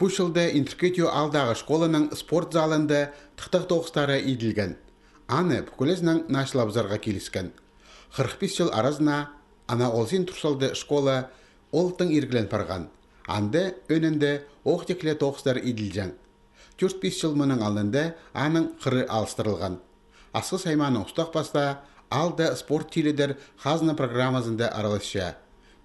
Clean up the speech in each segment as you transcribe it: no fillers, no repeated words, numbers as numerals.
Бұл жылда Интеркетио алдағы школаның спорт залында тықтық тоғыстары иділген. Аны бүкілесінің нашылабзарға келіскен. 45 жыл аразына ана олсин тұрсалды школа олтың иргілен парған. Анды өнінде оқтекле тоғыстар иділжен. 4-5 жыл мұның алынды аның қыры алыстырылған. Асқы сайманы ұстақ баста алды спорт теледер қазына программазында аралысша.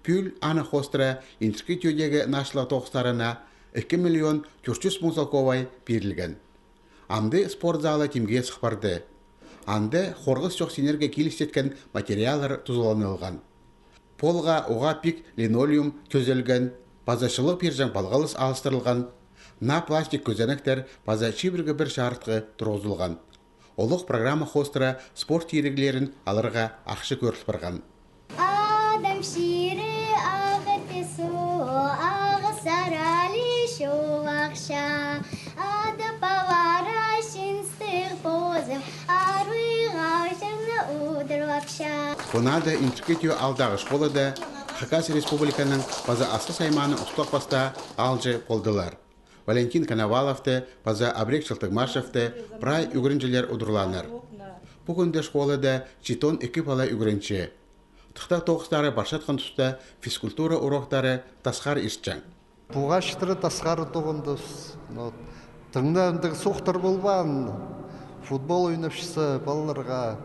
Пүл аны хостыра Интеркетиодегі нашыла тоғыстарына 2 миллион 400 мың салковай берілген. Амды спорт залы тимге сықпарды. Анды қорғыз жоқ сенерге келістеткен материалар тұзыланылған. Полға оға пик линолеум көзелген, базашылық пержан балғалыс алыстырылған, на пластик көзенектер база чибіргі бір шартқы тұрғызылған. Олық программа хостыра спорт ерігілерін алырға ақшы көріліп барған. Адам шири ағы тесу, ағы сарали шоу ақша, ады павара шинстық позым, арыға жыңны удыр вапша. Бұнады Интеркетио алдағы школада Хакас Республиканың база асқы сайманы ұстақ баста алжы қолдылар. Валентин Коноваловты, база Абрек Шылтығмашевты, прай үгірінжілер ұдырланыр. Бүгінде школада читон 2 бала үгірінші. Тұқта тоғыстары баршатқан тұста физкультура уроктары тасқар ішчен. Бұға шытыры тасқары тоғындыз. Тыңда соқтыр болбан. Футбол ойнапшысы балаларға.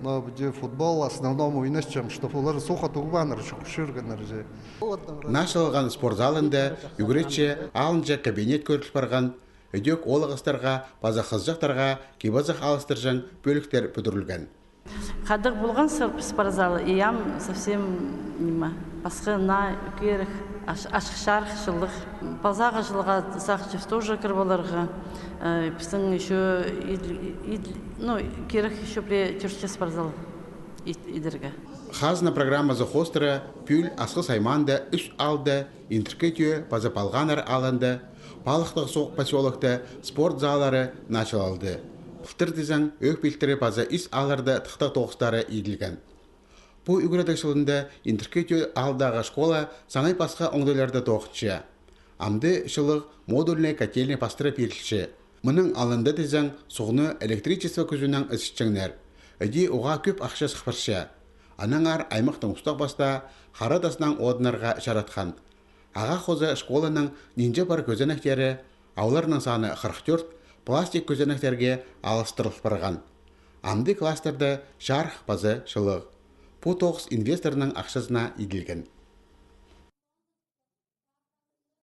Футбол основном ойнашчам, что олар соқа туғбаныр, шүргенер же. Нашылған спорт залында үгіретші алынжа кабинет көріліп барған, өдек олығыстарға, база қызжақтарға, кейбазақ алыстыржан бөліктер бүдірілген. Қадық болған спорт залы, иям совсем нема. Басқы на үкерік, ашқышар шылық. Базаға жылға сақчев тоже кірбаларға. Біздің еще керік еще при чешке спорт залы идерге. Қазына программа хостыра пүл асқы сайманды үш алды, Интеркетио база палғанар алынды, балықтық соқ поселокты спорт залары началалды. Құфтырдызан өк білтірі база ис алырды тұқта тоғыстары еділген. Бұл үгіредік жылында Интеркетио алдағы школа саңай басқа оңдыларды тоғытшы. Амды шылық модульный котельный пастыры перілші. Мұның алынды дезен соғыны электричество көзінен үсішчіңнер. Өде оға көп ақша сықпыршы. Анаңар аймақтың ұстақ баста харадасынан одынарға жаратқан. Аға қозы школаның нинже бар көзенектері, ауларының саны 44, пластик көзенектерге алыстырылып барған. Амды кластерді шарх базы шылық. Бұл тоғыз инвесторының ақшасына еділген.